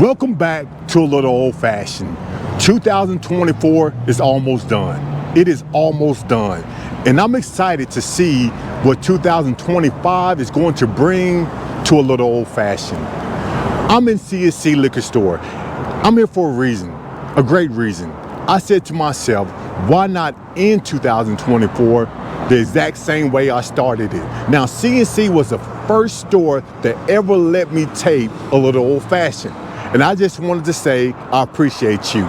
Welcome back to a little old fashioned. 2024 is almost done. It is almost done. And I'm excited to see what 2025 is going to bring to a little old fashioned. I'm in C&C Liquor Store. I'm here for a reason, a great reason. I said to myself, why not end 2024 the exact same way I started it? Now, C&C was the first store that ever let me tape a little old fashioned. And I just wanted to say, I appreciate you.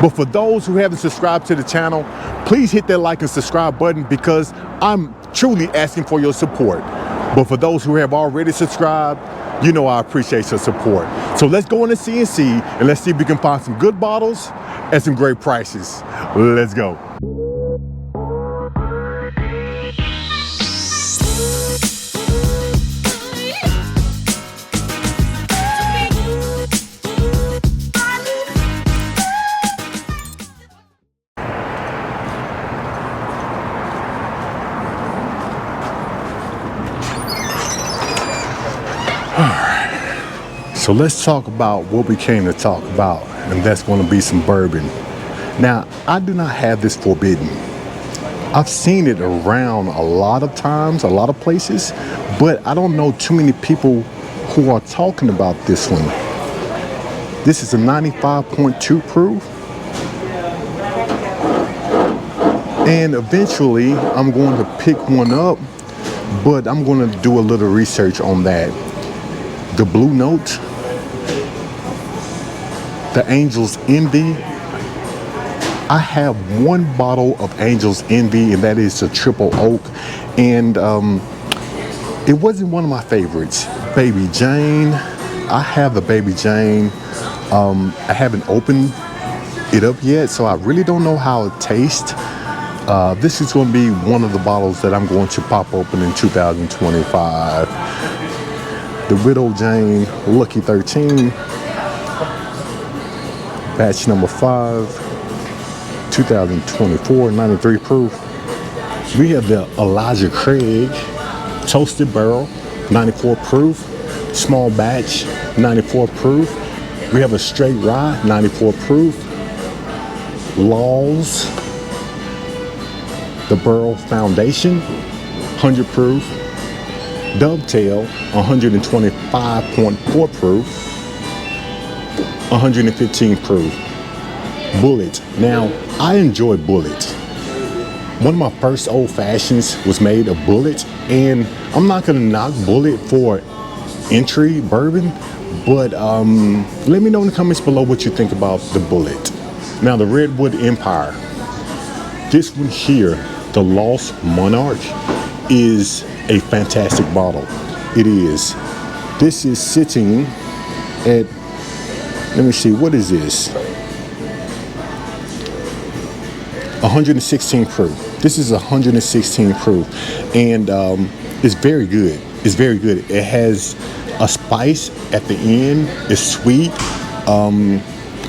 But for those who haven't subscribed to the channel, please hit that like and subscribe button because I'm truly asking for your support. But for those who have already subscribed, you know I appreciate your support. So let's go into C&C and let's see if we can find some good bottles at some great prices. Let's go. So let's talk about what we came to talk about, and that's going to be some bourbon. Now, I do not have this forbidden. I've seen it around a lot of times, a lot of places, but I don't know too many people who are talking about this one. This is a 95.2 proof. And eventually, I'm going to pick one up, but I'm going to do a little research on that. The Blue Note, the Angel's Envy. I have one bottle of Angel's Envy, and that is a triple oak, and it wasn't one of my favorites. Baby Jane, I have the Baby Jane. I haven't opened it up yet, so I really don't know how it tastes. This is going to be one of the bottles that I'm going to pop open in 2025. The Widow Jane Lucky 13, batch number 5, 2024, 93 proof. We have the Elijah Craig Toasted Barrel, 94 proof, small batch, 94 proof. We have a Straight Rye, 94 proof. Laws, the Burl Foundation, 100 proof. Dovetail, 125.4 proof, 115 proof. Bullet. Now, I enjoy Bullet. One of my first old fashions was made of Bullet, and I'm not gonna knock Bullet for entry bourbon, but let me know in the comments below what you think about the Bullet. Now, the Redwood Empire. This one here, the Lost Monarch, is a fantastic bottle. It is. This is sitting at, let me see, what is this? 116 proof. This is 116 proof, and it's very good. It's very good. It has a spice at the end. It's sweet.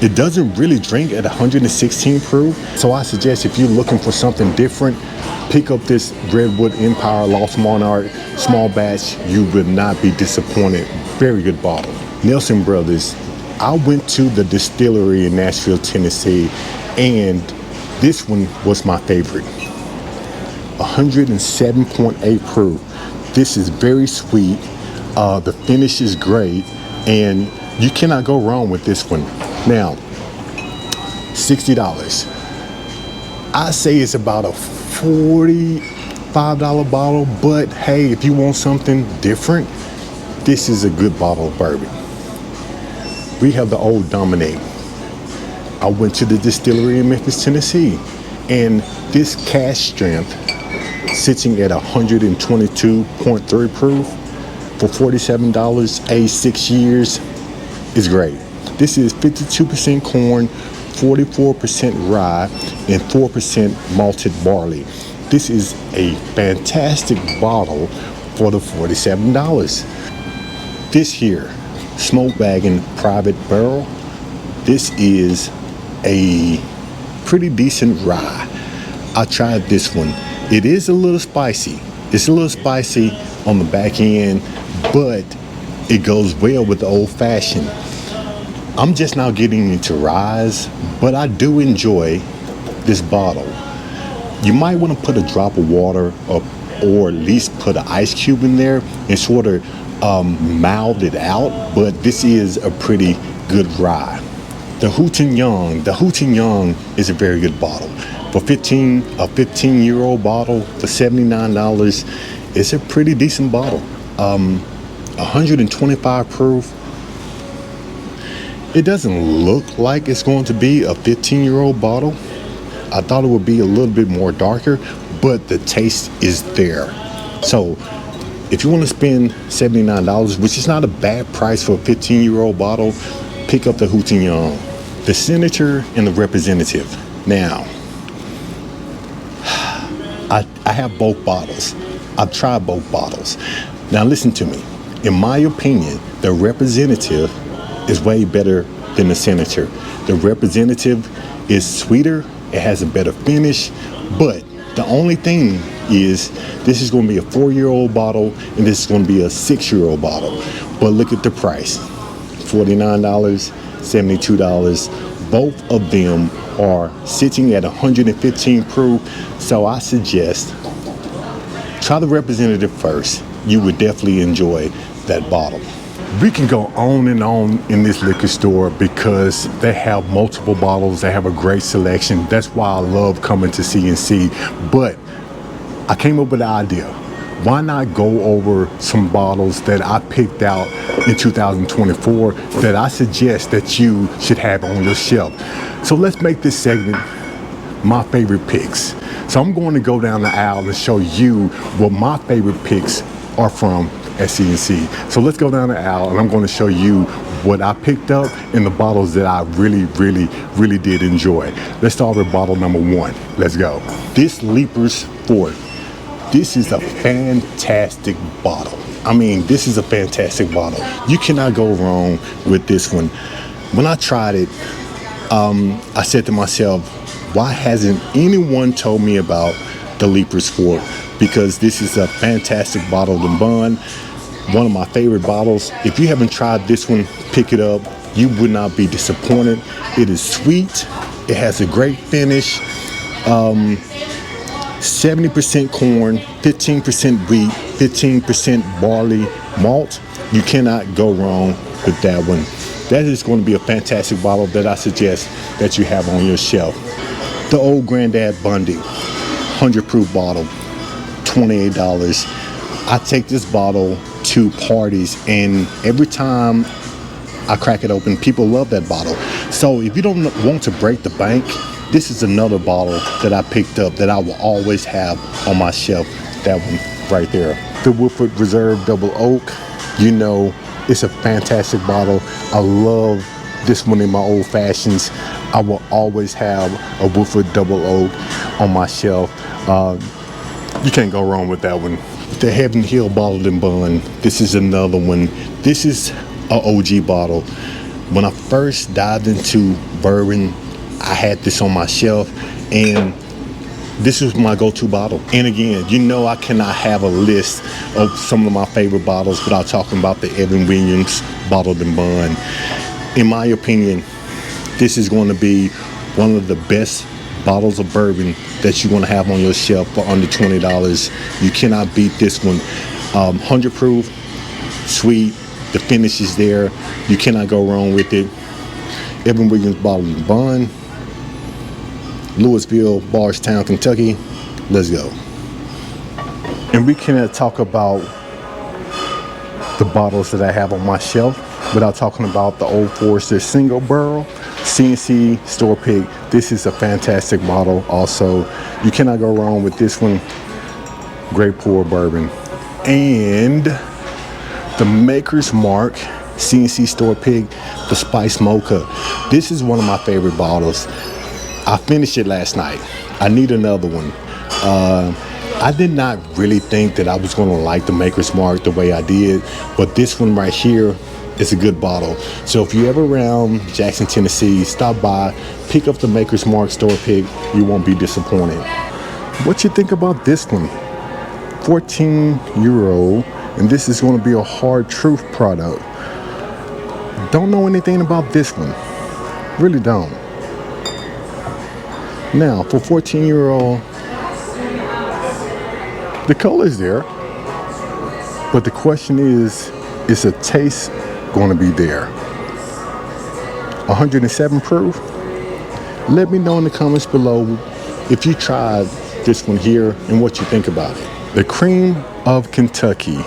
It doesn't really drink at 116 proof, so I suggest if you're looking for something different, pick up this Redwood Empire Lost Monarch small batch. You will not be disappointed. Very good bottle. Nelson Brothers. I went to the distillery in Nashville, Tennessee, and this one was my favorite. 107.8 proof. This is very sweet. The finish is great, and you cannot go wrong with this one. Now, $60. I say it's about a $45 bottle, but hey, if you want something different, this is a good bottle of bourbon. We have the Old Dominic. I went to the distillery in Memphis, Tennessee, and this cask strength sitting at 122.3 proof for $47, aged 6 years, is great. This is 52% corn, 44% rye, and 4% malted barley. This is a fantastic bottle for the $47. This here, Smoke Wagon Private Barrel, this is a pretty decent rye. I tried this one. It is a little spicy. It's a little spicy on the back end, but it goes well with the old fashioned. I'm just now getting into ryes, but I do enjoy this bottle. You might want to put a drop of water or at least put an ice cube in there and sort of mild it out, but this is a pretty good rye. The Hootin' Young is a very good bottle. For a 15-year-old bottle for $79, it's a pretty decent bottle. 125 proof. It doesn't look like it's going to be a 15-year-old bottle. I thought it would be a little bit more darker, but the taste is there. So if you want to spend $79, which is not a bad price for a 15-year-old bottle, pick up the Hootin' Young. The Senator and the Representative. Now, I have both bottles. I've tried both bottles. Now listen to me. In my opinion, the Representative is way better than the Senator. The Representative is sweeter. It has a better finish. But the only thing is this is going to be a 4-year-old bottle and this is going to be a 6-year-old bottle. But look at the price. $49, $72. Both of them are sitting at 115 proof. So I suggest try the Representative first. You would definitely enjoy that bottle. We can go on and on in this liquor store because they have multiple bottles. They have a great selection. That's why I love coming to C&C. But I came up with the idea. Why not go over some bottles that I picked out in 2024 that I suggest that you should have on your shelf? So let's make this segment my favorite picks. So I'm going to go down the aisle and show you what my favorite picks are from at C&C. So let's go down the aisle and I'm going to show you what I picked up and the bottles that I really did enjoy. Let's start with bottle number 1. Let's go. This Leaper's Fort. This is a fantastic bottle. I mean, this is a fantastic bottle. You cannot go wrong with this one. When I tried it, I said to myself, why hasn't anyone told me about the Leaper's Fort? Because this is a fantastic bottled and bond. One of my favorite bottles. If you haven't tried this one, pick it up. You would not be disappointed. It is sweet. It has a great finish. 70% corn, 15% wheat, 15% barley malt. You cannot go wrong with that one. That is going to be a fantastic bottle that I suggest that you have on your shelf. The Old Granddad Bundy, 100 proof bottle, $28. I take this bottle to parties and every time I crack it open, people love that bottle. So if you don't want to break the bank, this is another bottle that I picked up that I will always have on my shelf. That one right there. The Woodford Reserve Double Oak. You know, it's a fantastic bottle. I love this one in my old fashions. I will always have a Woodford Double Oak on my shelf. You can't go wrong with that one. The Heaven Hill Bottled and Bond. This is another one. This is an OG bottle. When I first dived into bourbon, I had this on my shelf and this was my go-to bottle. And again, you know I cannot have a list of some of my favorite bottles without talking about the Evan Williams Bottled and Bond. In my opinion, this is going to be one of the best bottles of bourbon that you want to have on your shelf for under $20. You cannot beat this one. 100 proof, sweet, the finish is there. You cannot go wrong with it. Evan Williams Bottled and Bond. Louisville, Bardstown, Kentucky. Let's go. And we cannot talk about the bottles that I have on my shelf without talking about the Old Forester Single Barrel C&C store pick. This is a fantastic bottle also. You cannot go wrong with this one. Great pour bourbon. And the Maker's Mark C&C store pick, the Spice Mocha. This is one of my favorite bottles. I finished it last night. I need another one. I did not really think that I was going to like the Maker's Mark the way I did, but this one right here is a good bottle. So if you're ever around Jackson, Tennessee, stop by, pick up the Maker's Mark store pick. You won't be disappointed. What you think about this one? €14, and this is going to be a hard truth product. Don't know anything about this one. Really don't. Now, for 14-year-old, the color is there. But the question is the taste going to be there? 107 proof? Let me know in the comments below if you tried this one here and what you think about it. The Cream of Kentucky.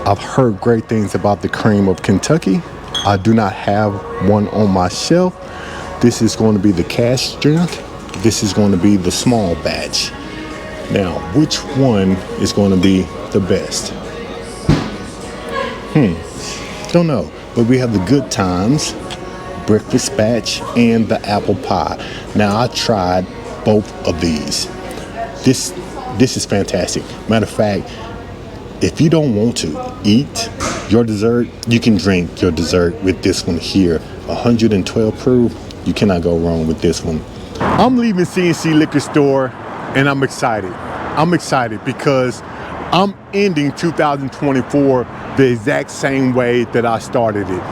I've heard great things about the Cream of Kentucky. I do not have one on my shelf. This is going to be the cask strength. This is going to be the small batch. Now, which one is going to be the best? Don't know. But we have the Good Times breakfast batch and the apple pie. Now, I tried both of these. This is fantastic. Matter of fact, if you don't want to eat your dessert, you can drink your dessert with this one here. 112 proof. You cannot go wrong with this one. I'm leaving C&C Liquor Store and I'm excited. I'm excited because I'm ending 2024 the exact same way that I started it.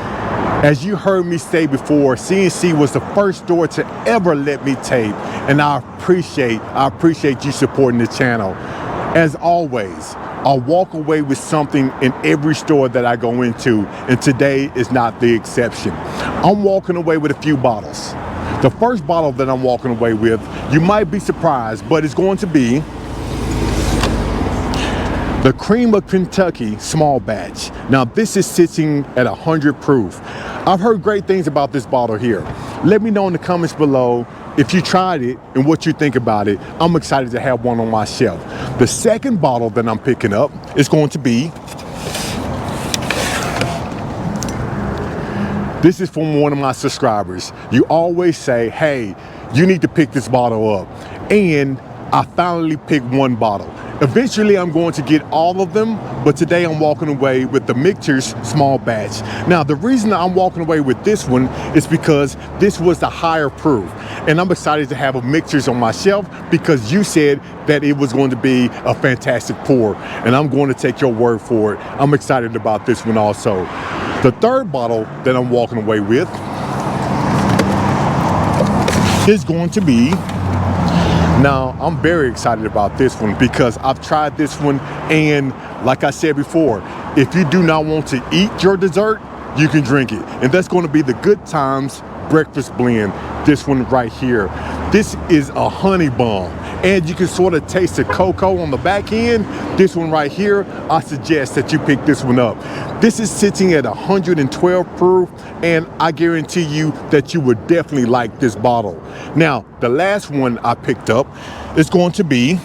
As you heard me say before, C&C was the first store to ever let me tape, and I appreciate you supporting the channel. As always, I walk away with something in every store that I go into, and today is not the exception. I'm walking away with a few bottles. The first bottle that I'm walking away with, you might be surprised, but it's going to be the Cream of Kentucky small batch. Now this is sitting at 100 proof. I've heard great things about this bottle here. Let me know in the comments below if you tried it and what you think about it. I'm excited to have one on my shelf. The second bottle that I'm picking up is going to be, this is from one of my subscribers. You always say, hey, you need to pick this bottle up. And I finally picked one bottle. Eventually, I'm going to get all of them, but today I'm walking away with the Mixers small batch. Now, the reason I'm walking away with this one is because this was the higher proof. And I'm excited to have a Mixers on my shelf because you said that it was going to be a fantastic pour. And I'm going to take your word for it. I'm excited about this one also. The third bottle that I'm walking away with is going to be, now I'm very excited about this one because I've tried this one, and like I said before, if you do not want to eat your dessert, you can drink it. And that's going to be the Good Times breakfast blend, this one right here. This is a honey bomb, and you can sort of taste the cocoa on the back end. This one right here, I suggest that you pick this one up. This is sitting at 112 proof, and I guarantee you that you would definitely like this bottle. Now, the last one I picked up is going to be,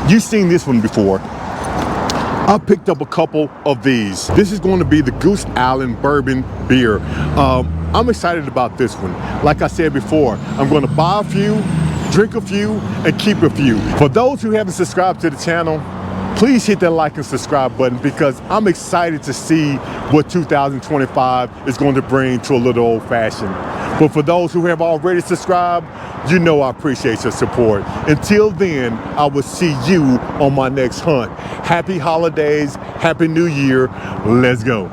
you've seen this one before. I picked up a couple of these. This is going to be the Goose Island Bourbon beer. I'm excited about this one. Like I said before, I'm going to buy a few, drink a few, and keep a few. For those who haven't subscribed to the channel, please hit that like and subscribe button because I'm excited to see what 2025 is going to bring to a little old fashioned. But for those who have already subscribed, you know I appreciate your support. Until then, I will see you on my next hunt. Happy holidays, happy new year. Let's go.